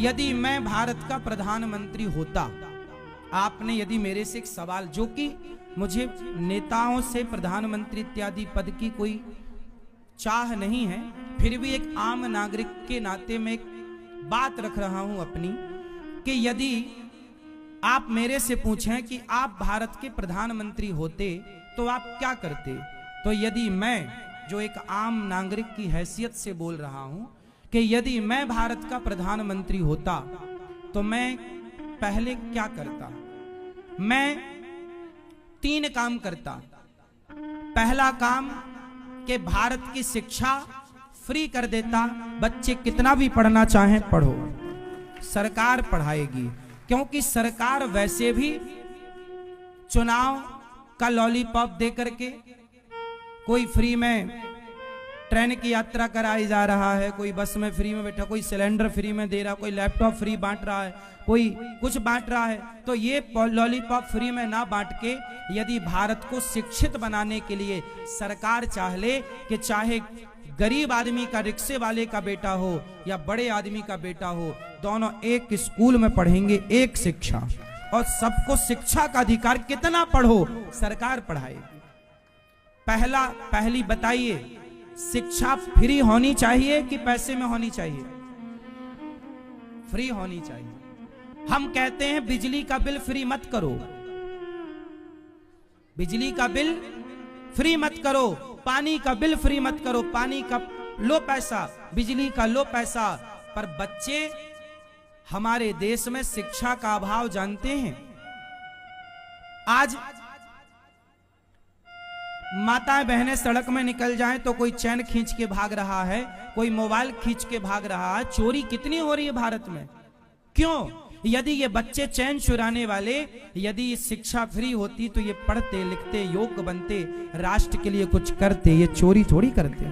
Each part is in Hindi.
यदि मैं भारत का प्रधानमंत्री होता, आपने यदि मेरे से एक सवाल, जो कि मुझे नेताओं से प्रधानमंत्री इत्यादि पद की कोई चाह नहीं है, फिर भी एक आम नागरिक के नाते में एक बात रख रहा हूं अपनी, कि यदि आप मेरे से पूछें कि आप भारत के प्रधानमंत्री होते तो आप क्या करते, तो यदि मैं, जो एक आम नागरिक की हैसियत से बोल रहा हूं, कि यदि मैं भारत का प्रधानमंत्री होता तो मैं पहले क्या करता, मैं 3 काम करता। पहला काम कि भारत की शिक्षा फ्री कर देता, बच्चे कितना भी पढ़ना चाहें पढ़ो, सरकार पढ़ाएगी, क्योंकि सरकार वैसे भी चुनाव का लॉलीपॉप दे करके कोई फ्री में ट्रेन की यात्रा कराई जा रहा है, कोई बस में फ्री में बैठा, कोई सिलेंडर फ्री में दे रहा, कोई लैपटॉप फ्री बांट रहा है, कोई कुछ बांट रहा है। तो ये लॉलीपॉप फ्री में ना बांट के यदि भारत को शिक्षित बनाने के लिए सरकार चाह ले कि चाहे गरीब आदमी का, रिक्शे वाले का बेटा हो या बड़े आदमी का बेटा हो, दोनों एक स्कूल में पढ़ेंगे, एक शिक्षा, और सबको शिक्षा का अधिकार, कितना पढ़ो सरकार पढ़ाएगी। पहली बताइए, शिक्षा फ्री होनी चाहिए कि पैसे में होनी चाहिए? फ्री होनी चाहिए। हम कहते हैं बिजली का बिल फ्री मत करो, बिजली का बिल फ्री मत करो, पानी का बिल फ्री मत करो, पानी का लो पैसा, बिजली का लो पैसा। पर बच्चे हमारे देश में शिक्षा का अभाव जानते हैं। आज माताएं बहनें सड़क में निकल जाएं तो कोई चैन खींच के भाग रहा है, कोई मोबाइल खींच के भाग रहा है। चोरी कितनी हो रही है भारत में, क्यों? यदि ये बच्चे चैन चुराने वाले, यदि ये शिक्षा फ्री होती तो ये पढ़ते लिखते योग्य बनते, राष्ट्र के लिए कुछ करते, ये चोरी थोड़ी करते।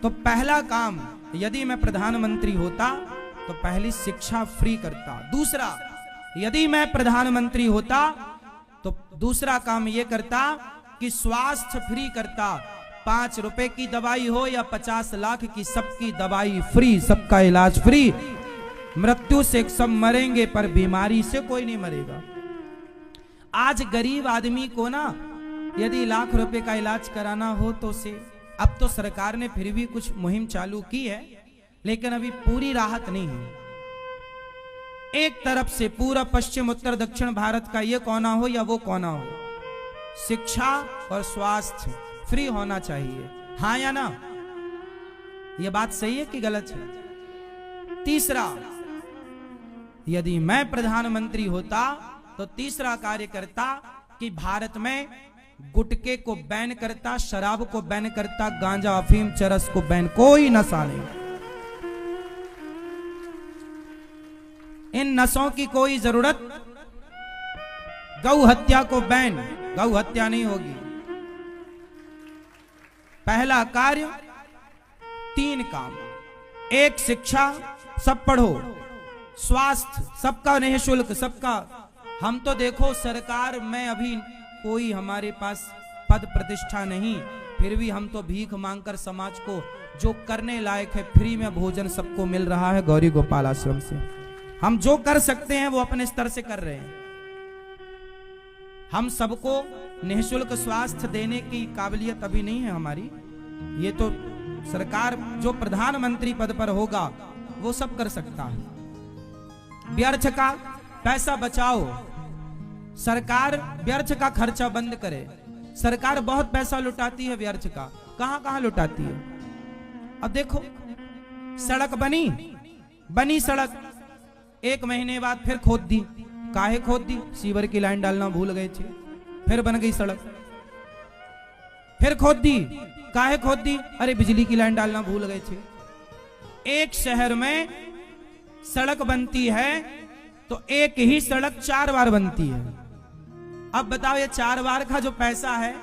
तो पहला काम, यदि मैं प्रधानमंत्री होता तो पहली शिक्षा फ्री करता। दूसरा, यदि मैं प्रधानमंत्री होता तो दूसरा काम ये करता कि स्वास्थ्य फ्री करता। 5 रुपए की दवाई हो या 50 लाख की, सबकी दवाई फ्री, सबका इलाज फ्री। मृत्यु से सब मरेंगे पर बीमारी से कोई नहीं मरेगा। आज गरीब आदमी को ना यदि लाख रुपए का इलाज कराना हो तो उसे, अब तो सरकार ने फिर भी कुछ मुहिम चालू की है, लेकिन अभी पूरी राहत नहीं है। एक तरफ से पूरा पश्चिम उत्तर दक्षिण भारत का ये कोना हो या वो कोना हो, शिक्षा और स्वास्थ्य फ्री होना चाहिए। हाँ या ना? ये बात सही है कि गलत है? तीसरा, यदि मैं प्रधानमंत्री होता तो तीसरा कार्य करता कि भारत में गुटखे को बैन करता, शराब को बैन करता, गांजा अफीम चरस को बैन, कोई नशा नहीं। इन नशों की कोई जरूरत। गौ हत्या को बैन, गौ हत्या नहीं होगी। पहला कार्य, 3 काम। 1 शिक्षा, सब पढ़ो। स्वास्थ्य सबका निःशुल्क, सबका। हम तो देखो सरकार में अभी कोई हमारे पास पद प्रतिष्ठा नहीं, फिर भी हम तो भीख मांगकर समाज को जो करने लायक है, फ्री में भोजन सबको मिल रहा है गौरी गोपाल आश्रम से। हम जो कर सकते हैं वो अपने स्तर से कर रहे हैं। हम सबको निःशुल्क स्वास्थ्य देने की काबिलियत अभी नहीं है हमारी। ये तो सरकार जो प्रधानमंत्री पद पर होगा वो सब कर सकता है। व्यर्थ का पैसा बचाओ, सरकार व्यर्थ का खर्चा बंद करे। सरकार बहुत पैसा लुटाती है व्यर्थ का, कहां कहां लुटाती है। अब देखो, सड़क बनी सड़क, 1 महीने बाद फिर खोद दी। काहे खोद दी? सीवर की लाइन डालना भूल गए थे, फिर बन गई सड़क। फिर खोद दी, काहे खोद दी? अरे बिजली की लाइन डालना भूल गए थे। एक शहर में सड़क बनती है तो एक ही सड़क 4 बार बनती है। अब बताओ, ये 4 बार का जो पैसा है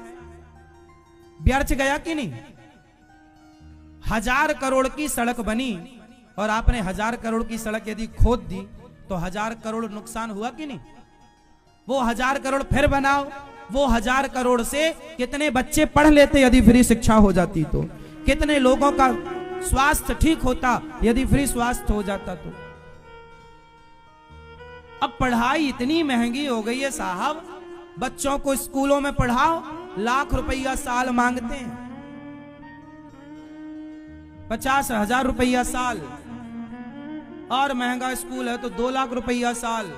व्यर्थ गया कि नहीं? 1000 करोड़ की सड़क बनी और आपने 1000 करोड़ की सड़क यदि खोद दी तो 1000 करोड़ नुकसान हुआ कि नहीं? वो 1000 करोड़ फिर बनाओ, वो 1000 करोड़ से कितने बच्चे पढ़ लेते यदि फ्री शिक्षा हो जाती तो? कितने लोगों का स्वास्थ्य ठीक होता यदि फ्री स्वास्थ्य हो जाता तो। अब पढ़ाई इतनी महंगी हो गई है साहब, बच्चों को स्कूलों में पढ़ाओ, लाख रुपया साल मांगते हैं, 50,000 रुपया साल, और महंगा स्कूल है तो 2 लाख रुपया साल।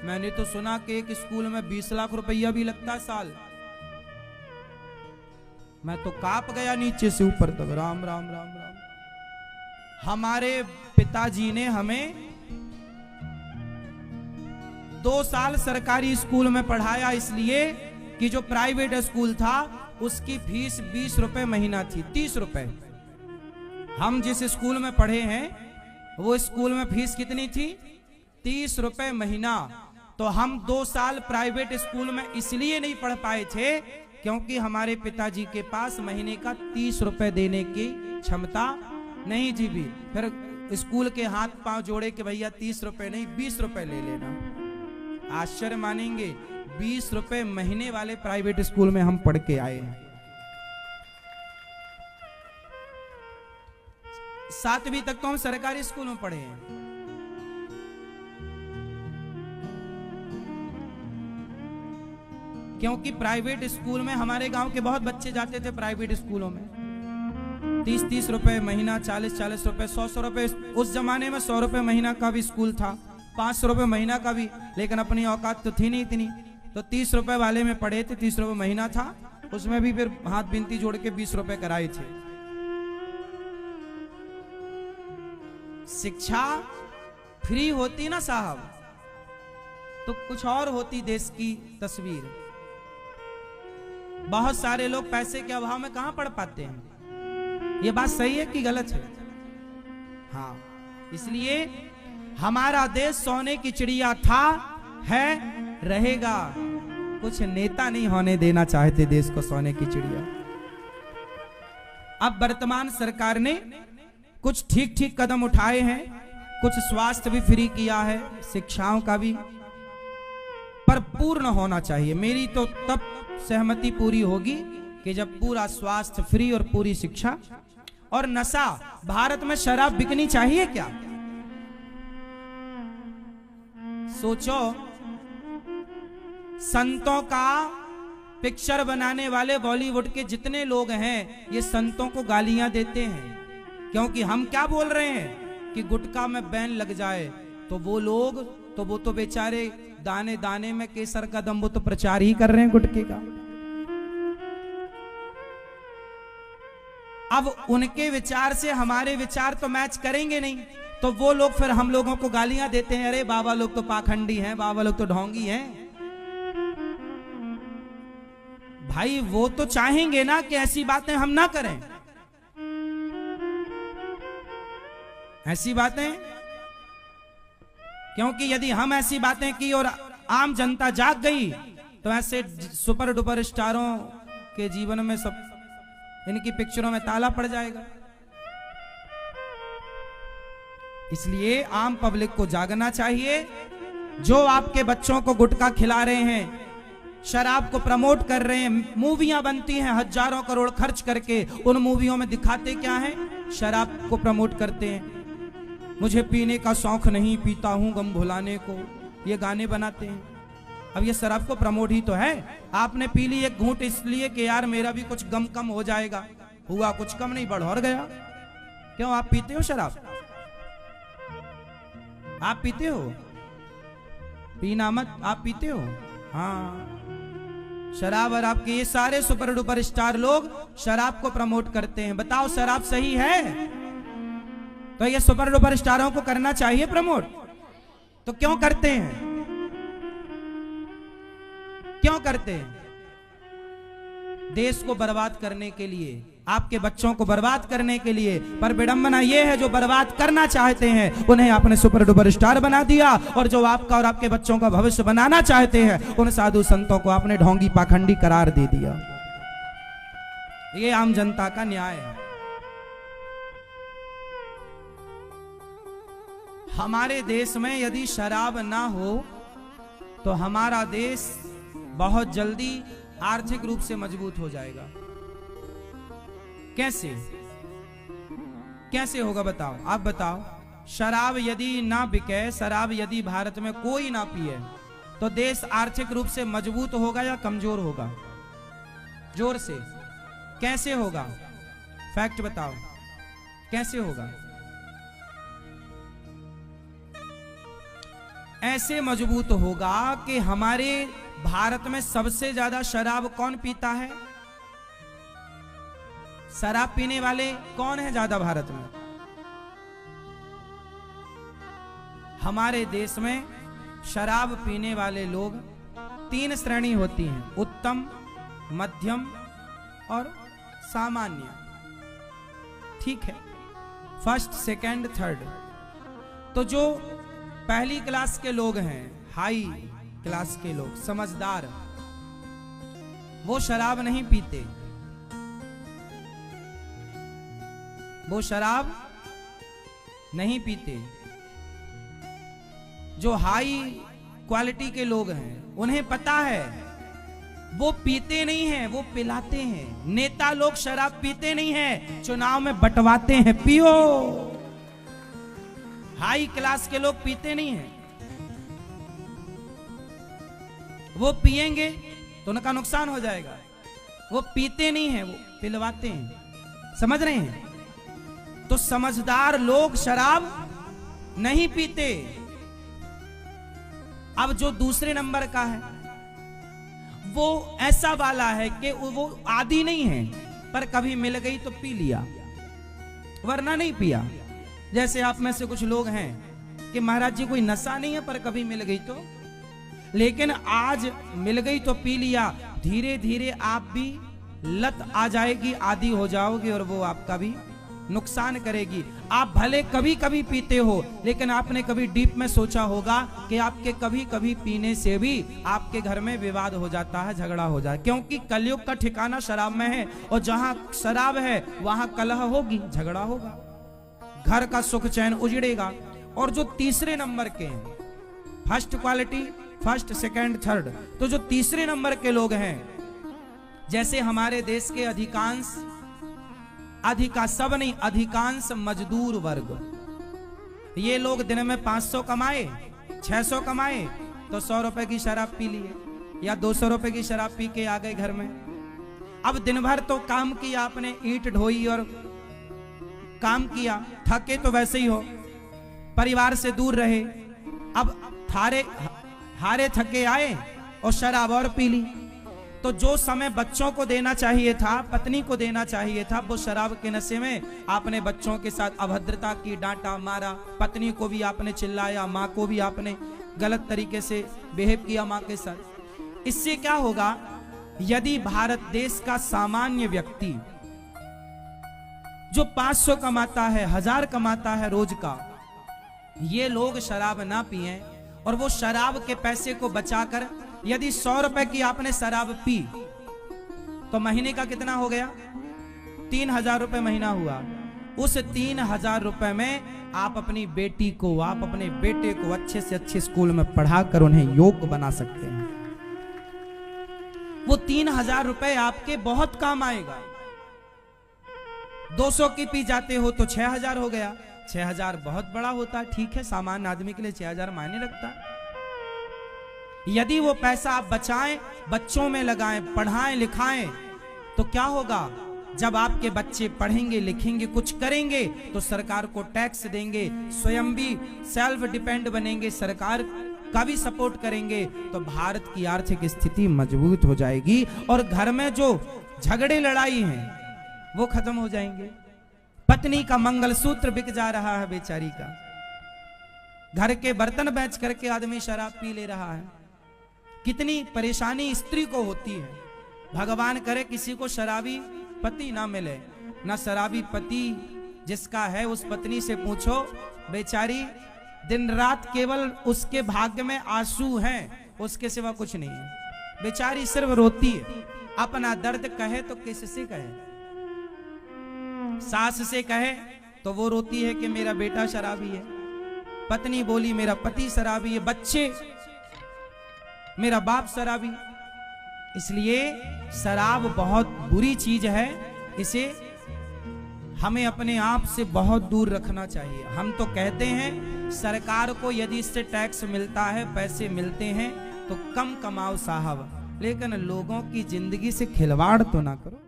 मैंने तो सुना कि एक स्कूल में 20 लाख रुपया भी लगता है साल। मैं तो कांप गया नीचे से ऊपर तक। राम राम राम राम। हमारे पिताजी ने हमें 2 साल सरकारी स्कूल में पढ़ाया, इसलिए कि जो प्राइवेट स्कूल था उसकी फीस 20 रुपए महीना थी, 30 रुपए। हम जिस स्कूल में पढ़े हैं वो स्कूल में फीस कितनी थी? 30 रुपए महीना। तो हम 2 साल प्राइवेट स्कूल में इसलिए नहीं पढ़ पाए थे क्योंकि हमारे पिताजी के पास महीने का 30 रुपए देने की क्षमता नहीं थी भी। फिर स्कूल के हाथ पांव जोड़े कि भैया 30 रुपए नहीं 20 रुपए ले लेना। आश्चर्य मानेंगे, 20 रुपए महीने वाले प्राइवेट स्कूल में हम पढ़ के आए हैं। 7वीं तक तो हम सरकारी स्कूल में पढ़े हैं। क्योंकि प्राइवेट स्कूल में हमारे गांव के बहुत बच्चे जाते थे प्राइवेट स्कूलों में। 30-30 रुपए महीना, 40-40 रुपए, 100 रुपए। उस जमाने में 100 रुपए महीना का भी स्कूल था, 500 रुपए महीना का भी, लेकिन अपनी औकात तो थी नहीं इतनी, तो 30 रुपए वाले में पढ़े थे। 30 रुपए महीना था, उसमें भी फिर हाथ बिनती जोड़ के 20 रुपए कराए थे। शिक्षा फ्री होती ना साहब तो कुछ और होती देश की तस्वीर। बहुत सारे लोग पैसे के अभाव में कहां पढ़ पाते हैं। ये बात सही है कि गलत है? हाँ, इसलिए हमारा देश सोने की चिड़िया था, है, रहेगा। कुछ नेता नहीं होने देना चाहते देश को सोने की चिड़िया। अब वर्तमान सरकार ने कुछ ठीक ठीक कदम उठाए हैं, कुछ स्वास्थ्य भी फ्री किया है, शिक्षाओं का भी, पर पूर्ण होना चाहिए। मेरी तो तब सहमति पूरी होगी कि जब पूरा स्वास्थ्य फ्री और पूरी शिक्षा। और नशा, भारत में शराब बिकनी चाहिए क्या? सोचो, संतों का पिक्चर बनाने वाले बॉलीवुड के जितने लोग हैं ये संतों को गालियां देते हैं, क्योंकि हम क्या बोल रहे हैं कि गुटखा में बैन लग जाए, तो वो तो बेचारे दाने दाने में केसर का दम, वो तो प्रचार ही कर रहे हैं गुटखे का। अब उनके विचार से हमारे विचार तो मैच करेंगे नहीं, तो वो लोग फिर हम लोगों को गालियां देते हैं, अरे बाबा लोग तो पाखंडी हैं, बाबा लोग तो ढोंगी हैं। भाई वो तो चाहेंगे ना कि ऐसी बातें हम ना करें, ऐसी बातें, क्योंकि यदि हम ऐसी बातें की और आम जनता जाग गई तो ऐसे सुपर डुपर स्टारों के जीवन में, सब इनकी पिक्चरों में ताला पड़ जाएगा। इसलिए आम पब्लिक को जागना चाहिए। जो आपके बच्चों को गुटखा खिला रहे हैं, शराब को प्रमोट कर रहे हैं, मूवियां बनती हैं हजारों करोड़ खर्च करके, उन मूवियों में दिखाते क्या है? शराब को प्रमोट करते हैं। मुझे पीने का शौक नहीं, पीता हूं गम भुलाने को, ये गाने बनाते हैं। अब ये शराब को प्रमोट ही तो है। आपने पी ली एक घूंट इसलिए कि यार मेरा भी कुछ गम कम हो जाएगा, हुआ कुछ कम नहीं, बढ़ और गया। क्यों आप पीते हो शराब? आप पीते हो? पीना मत, आप पीते हो? हाँ, शराब। और आपके ये सारे सुपर डुपर स्टार लोग शराब को प्रमोट करते हैं। बताओ शराब सही है? तो ये सुपर डुपर स्टारों को करना चाहिए प्रमोट, तो क्यों करते हैं? क्यों करते हैं? देश को बर्बाद करने के लिए, आपके बच्चों को बर्बाद करने के लिए। पर विडंबना यह है, जो बर्बाद करना चाहते हैं उन्हें आपने सुपर डुपर स्टार बना दिया, और जो आपका और आपके बच्चों का भविष्य बनाना चाहते हैं उन साधु संतों को आपने ढोंगी पाखंडी करार दे दिया। ये आम जनता का न्याय है। हमारे देश में यदि शराब ना हो तो हमारा देश बहुत जल्दी आर्थिक रूप से मजबूत हो जाएगा। कैसे? कैसे होगा बताओ, आप बताओ। शराब यदि ना बिके, शराब यदि भारत में कोई ना पिए, तो देश आर्थिक रूप से मजबूत होगा या कमजोर होगा? जोर से कैसे होगा? फैक्ट बताओ, कैसे होगा? ऐसे मजबूत होगा कि हमारे भारत में सबसे ज्यादा शराब कौन पीता है? शराब पीने वाले कौन है ज्यादा भारत में? हमारे देश में शराब पीने वाले लोग 3 श्रेणी होती हैं, उत्तम, मध्यम और सामान्य। ठीक है, फर्स्ट, सेकंड, थर्ड। तो जो पहली क्लास के लोग हैं, हाई क्लास के लोग, समझदार, वो शराब नहीं पीते, वो शराब नहीं पीते। जो हाई क्वालिटी के लोग हैं, उन्हें पता है, वो पीते नहीं हैं, वो पिलाते हैं। नेता लोग शराब पीते नहीं हैं, चुनाव में बंटवाते हैं, पियो। हाई क्लास के लोग पीते नहीं हैं, वो पिएंगे तो उनका नुकसान हो जाएगा। वो पीते नहीं हैं, वो पिलवाते हैं। समझ रहे हैं? तो समझदार लोग शराब नहीं पीते। अब जो दूसरे नंबर का है, वो ऐसा वाला है कि वो आदी नहीं है, पर कभी मिल गई तो पी लिया, वरना नहीं पिया। जैसे आप में से कुछ लोग हैं कि महाराज जी कोई नशा नहीं है, पर कभी मिल गई तो, लेकिन आज मिल गई तो पी लिया। धीरे धीरे आप भी लत आ जाएगी, आदी हो जाओगे, और वो आपका भी नुकसान करेगी। आप भले कभी कभी पीते हो, लेकिन आपने कभी डीप में सोचा होगा कि आपके कभी कभी पीने से भी आपके घर में विवाद हो जाता है, झगड़ा हो जाए, क्योंकि कलयुग का ठिकाना शराब में है, और जहां शराब है वहां कलह होगी, झगड़ा होगा, घर का सुख चैन उजड़ेगा। और जो तीसरे नंबर के हैं, first quality, first, second, third, तो जो तीसरे नंबर के लोग हैं, जैसे हमारे देश के सब नहीं, अधिकांश मजदूर वर्ग, ये लोग दिन में 500 कमाए, 600 कमाए, तो 100 रुपए की शराब पी लिए, या 200 रुपए की शराब पी के आ गए घर में। अब दिन भर तो काम किया आपने, ईंट ढोई और काम किया, थके तो वैसे ही हो, परिवार से दूर रहे, अब हारे थके आए और शराब और पी ली। तो जो समय बच्चों को देना चाहिए था, पत्नी को देना चाहिए था, वो शराब के नशे में आपने बच्चों के साथ अभद्रता की, डांटा, मारा, पत्नी को भी आपने चिल्लाया, माँ को भी आपने गलत तरीके से बिहेव किया माँ के साथ। इससे क्या होगा? यदि भारत देश का सामान्य व्यक्ति जो 500 कमाता है, 1000 कमाता है रोज का, ये लोग शराब ना पिए, और वो शराब के पैसे को बचाकर, यदि 100 रुपए की आपने शराब पी, तो महीने का कितना हो गया? 3000 रुपए महीना हुआ। उस 3000 रुपए में आप अपनी बेटी को, आप अपने बेटे को अच्छे से अच्छे स्कूल में पढ़ाकर उन्हें योग्य बना सकते हैं। वो 3000 रुपए आपके बहुत काम आएगा। 200 की पी जाते हो तो 6000 हो गया। 6000 बहुत बड़ा होता है, ठीक है, सामान्य आदमी के लिए 6000 मायने रखता है। यदि वो पैसा आप बचाएं, बच्चों में लगाएं, पढ़ाएं लिखाएं, तो क्या होगा? जब आपके बच्चे पढ़ेंगे लिखेंगे कुछ करेंगे, तो सरकार को टैक्स देंगे, स्वयं भी सेल्फ डिपेंड बनेंगे, सरकार का भी सपोर्ट करेंगे, तो भारत की आर्थिक स्थिति मजबूत हो जाएगी, और घर में जो झगड़े लड़ाई हैं वो खत्म हो जाएंगे। पत्नी का मंगलसूत्र बिक जा रहा है बेचारी का, घर के बर्तन बेच करके आदमी शराब पी ले रहा है। कितनी परेशानी स्त्री को होती है। भगवान करे किसी को शराबी पति ना मिले, ना शराबी पति जिसका है, उस पत्नी से पूछो, बेचारी दिन रात केवल उसके भाग्य में आंसू हैं, उसके सिवा कुछ नहीं है। बेचारी सिर्फ रोती है। अपना दर्द कहे तो किससे कहे? सास से कहे तो वो रोती है कि मेरा बेटा शराबी है, पत्नी बोली मेरा पति शराबी है, बच्चे मेरा बाप शराबी। इसलिए शराब बहुत बुरी चीज है, इसे हमें अपने आप से बहुत दूर रखना चाहिए। हम तो कहते हैं सरकार को यदि इससे टैक्स मिलता है, पैसे मिलते हैं तो कम कमाओ साहब, लेकिन लोगों की जिंदगी से खिलवाड़ तो ना करो।